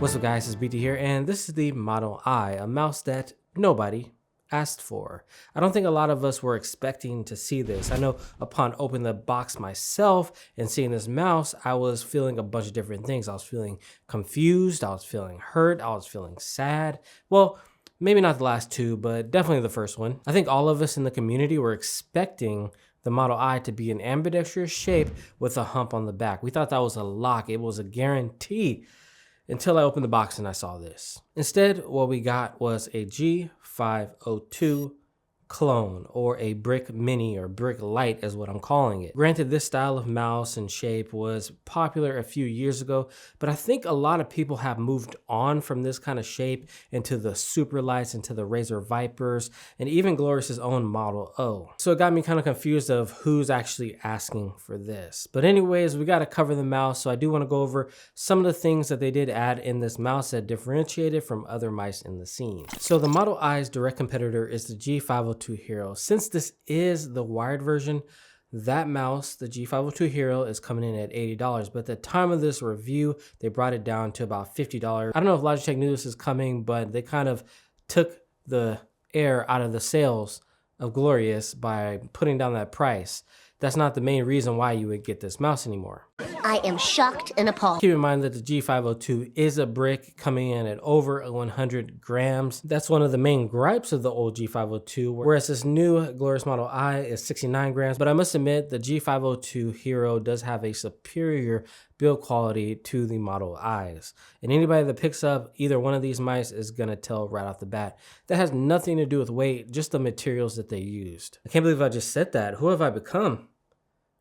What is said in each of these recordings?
What's up guys, it's BT here, and this is the Model I, a mouse that nobody asked for. I don't think a lot of us were expecting to see this. I know upon opening the box myself and seeing this mouse, I was feeling a bunch of different things. I was feeling confused, I was feeling hurt, I was feeling sad. Well, maybe not the last two, but definitely the first one. I think all of us in the community were expecting the Model I to be an ambidextrous shape with a hump on the back. We thought that was a lock, it was a guarantee, until I opened the box and I saw this. Instead, what we got was a G502 clone, or a Brick Mini or Brick Lite is what I'm calling it. Granted, this style of mouse and shape was popular a few years ago, but I think a lot of people have moved on from this kind of shape into the Super Lights, into the Razer Vipers, and even Glorious's own Model O. So it got me kind of confused of who's actually asking for this. But anyways, we got to cover the mouse, so I do want to go over some of the things that they did add in this mouse that differentiated from other mice in the scene. So the Model I's direct competitor is the G502 Hero. Since this is the wired version, that mouse, the G502 Hero, is coming in at $80, but at the time of this review, they brought it down to about $50. I don't know if Logitech knew this is coming, but they kind of took the air out of the sails of Glorious by putting down that price. That's not the main reason why you would get this mouse anymore. I am shocked and appalled. Keep in mind that the G502 is a brick coming in at over 100 grams. That's one of the main gripes of the old G502, whereas this new Glorious Model I is 69 grams. But I must admit, the G502 Hero does have a superior build quality to the Model I's. And anybody that picks up either one of these mice is gonna tell right off the bat. That has nothing to do with weight, just the materials that they used. I can't believe I just said that. Who have I become?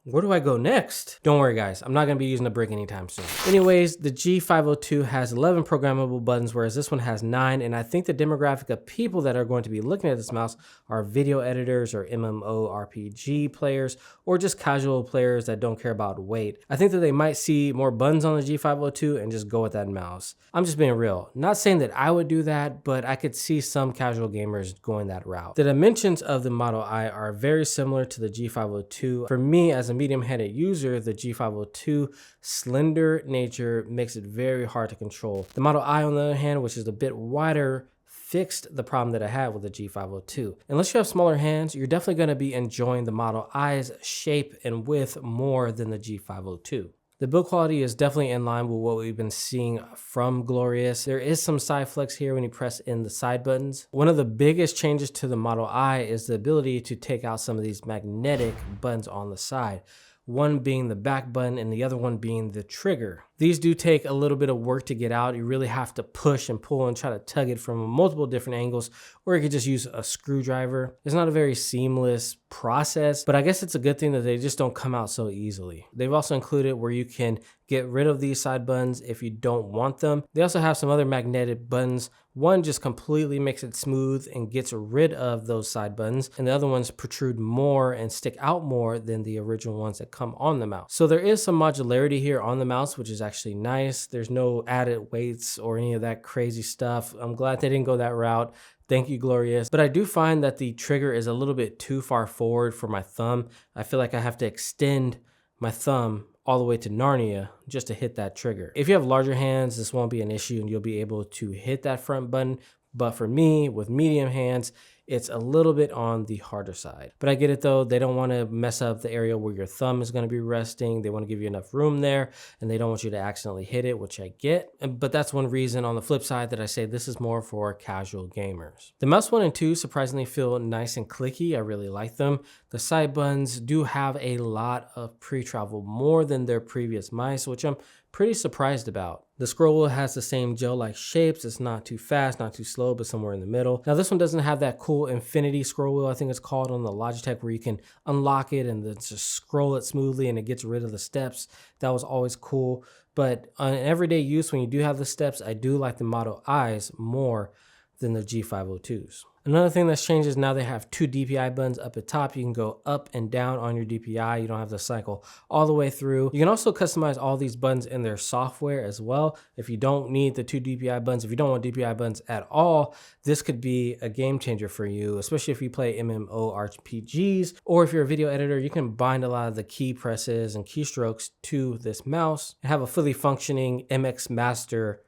Where do I go next? Don't worry guys, I'm not gonna be using a brick anytime soon. Anyways, the G502 has 11 programmable buttons, whereas this one has 9, and I think the demographic of people that are going to be looking at this mouse are video editors or MMORPG players, or just casual players that don't care about weight. I think that they might see more buttons on the G502 and just go with that mouse. I'm just being real. Not saying that I would do that, but I could see some casual gamers going that route. The dimensions of the Model I are very similar to the G502. For me, as a medium-headed user, the G502 slender nature makes it very hard to control. The Model I, on the other hand, which is a bit wider, fixed the problem that I had with the G502. Unless you have smaller hands, you're definitely going to be enjoying the Model I's shape and width more than the G502. The build quality is definitely in line with what we've been seeing from Glorious. There is some side flex here when you press in the side buttons. One of the biggest changes to the Model I is the ability to take out some of these magnetic buttons on the side. One being the back button and the other one being the trigger. These do take a little bit of work to get out. You really have to push and pull and try to tug it from multiple different angles, or you could just use a screwdriver. It's not a very seamless process, but I guess it's a good thing that they just don't come out so easily. They've also included where you can get rid of these side buttons if you don't want them. They also have some other magnetic buttons. One just completely makes it smooth and gets rid of those side buttons, and the other ones protrude more and stick out more than the original ones that come on the mouse. So there is some modularity here on the mouse, which is actually nice. There's no added weights or any of that crazy stuff. I'm glad they didn't go that route. Thank you, Glorious. But I do find that the trigger is a little bit too far forward for my thumb. I feel like I have to extend my thumb all the way to Narnia just to hit that trigger. If you have larger hands, this won't be an issue and you'll be able to hit that front button. But for me, with medium hands, it's a little bit on the harder side. But I get it though, they don't want to mess up the area where your thumb is going to be resting. They want to give you enough room there, and they don't want you to accidentally hit it, which I get. But that's one reason on the flip side that I say this is more for casual gamers. The mouse 1 and 2 surprisingly feel nice and clicky. I really like them. The side buttons do have a lot of pre-travel, more than their previous mice, which I'm pretty surprised about. The scroll wheel has the same gel-like shapes. It's not too fast, not too slow, but somewhere in the middle. Now this one doesn't have that cool infinity scroll wheel, I think it's called, on the Logitech, where you can unlock it and then just scroll it smoothly and it gets rid of the steps. That was always cool. But on everyday use, when you do have the steps, I do like the Model I's more than the G502s. Another thing that's changed is now they have 2 DPI buttons up at top. You can go up and down on your DPI. You don't have to cycle all the way through. You can also customize all these buttons in their software as well. If you don't need the 2 DPI buttons, if you don't want DPI buttons at all, this could be a game changer for you, especially if you play MMORPGs, or if you're a video editor, you can bind a lot of the key presses and keystrokes to this mouse and have a fully functioning MX Master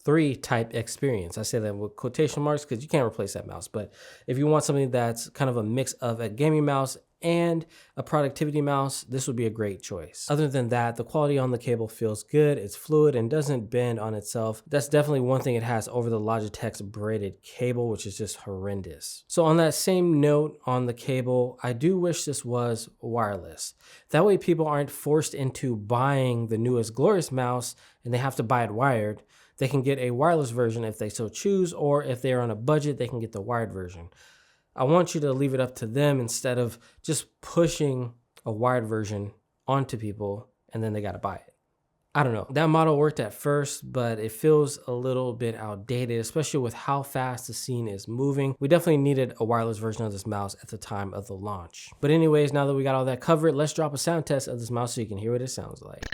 3 type experience. I say that with quotation marks because you can't replace that mouse. But if you want something that's kind of a mix of a gaming mouse and a productivity mouse, this would be a great choice. Other than that, the quality on the cable feels good, it's fluid and doesn't bend on itself. That's definitely one thing it has over the Logitech's braided cable, which is just horrendous. So on that same note on the cable, I do wish this was wireless. That way people aren't forced into buying the newest Glorious mouse and they have to buy it wired. They can get a wireless version if they so choose, or if they're on a budget, they can get the wired version. I want you to leave it up to them instead of just pushing a wired version onto people and then they got to buy it. I don't know. That model worked at first, but it feels a little bit outdated, especially with how fast the scene is moving. We definitely needed a wireless version of this mouse at the time of the launch. But anyways, now that we got all that covered, let's drop a sound test of this mouse so you can hear what it sounds like.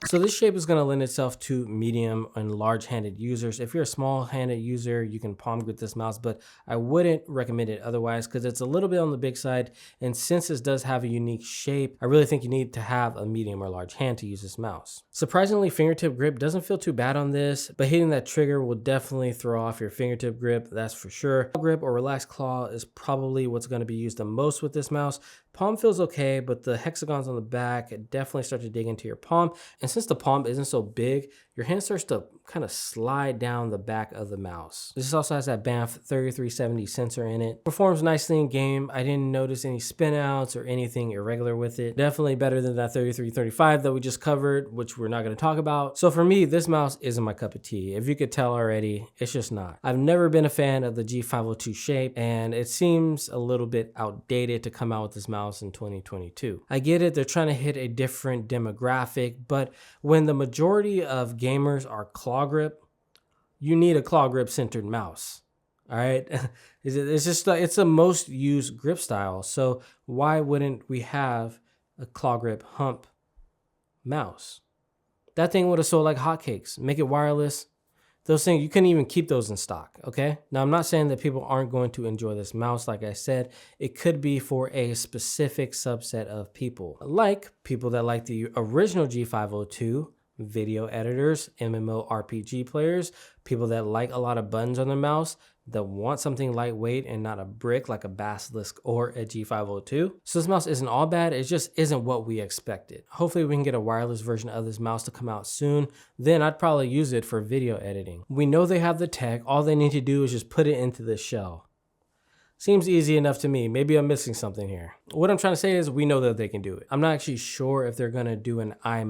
So this shape is going to lend itself to medium and large-handed users. If you're a small-handed user, you can palm grip this mouse, but I wouldn't recommend it otherwise because it's a little bit on the big side. And since this does have a unique shape, I really think you need to have a medium or large hand to use this mouse. Surprisingly, fingertip grip doesn't feel too bad on this, but hitting that trigger will definitely throw off your fingertip grip, that's for sure. Claw grip or relaxed claw is probably what's going to be used the most with this mouse. Palm feels okay, but the hexagons on the back definitely start to dig into your palm. And since the palm isn't so big, your hand starts to kind of slide down the back of the mouse. This also has that Banff 3370 sensor in it. Performs nicely in game. I didn't notice any spin outs or anything irregular with it. Definitely better than that 3335 that we just covered, which we're not going to talk about. So for me, this mouse isn't my cup of tea. If you could tell already, it's just not. I've never been a fan of the G502 shape, and it seems a little bit outdated to come out with this mouse in 2022. I get it, they're trying to hit a different demographic, but when the majority of gamers are claw grip, you need a claw grip centered mouse. All right. It's just, it's a most used grip style. So why wouldn't we have a claw grip hump mouse? That thing would have sold like hotcakes. Make it wireless. Those things, you couldn't even keep those in stock, okay? Now, I'm not saying that people aren't going to enjoy this mouse. Like I said, it could be for a specific subset of people, like people that like the original G502, video editors, MMORPG players, people that like a lot of buttons on their mouse, that want something lightweight and not a brick like a Basilisk or a G502. So this mouse isn't all bad, it just isn't what we expected. Hopefully we can get a wireless version of this mouse to come out soon. Then I'd probably use it for video editing. We know they have the tech, all they need to do is just put it into the shell. Seems easy enough to me. Maybe I'm missing something here. What I'm trying to say is we know that they can do it. I'm not actually sure if they're gonna do an I-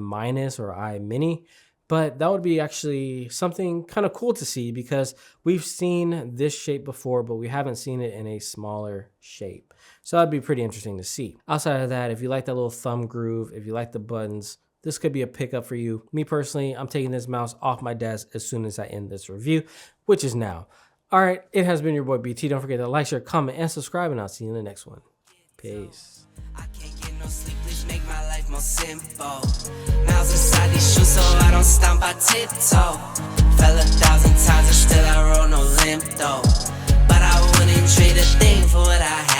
or I mini, but that would be actually something kind of cool to see because we've seen this shape before, but we haven't seen it in a smaller shape. So that'd be pretty interesting to see. Outside of that, if you like that little thumb groove, if you like the buttons, this could be a pickup for you. Me personally, I'm taking this mouse off my desk as soon as I end this review, which is now. All right, it has been your boy BT. Don't forget to like, share, comment, and subscribe, and I'll see you in the next one. Peace. I can't get no sleep, please make my life more simple. Miles inside these shoes so I don't stomp, I tiptoe. Fell 1,000 times and still I roll no limp though. But I wouldn't trade a thing for what I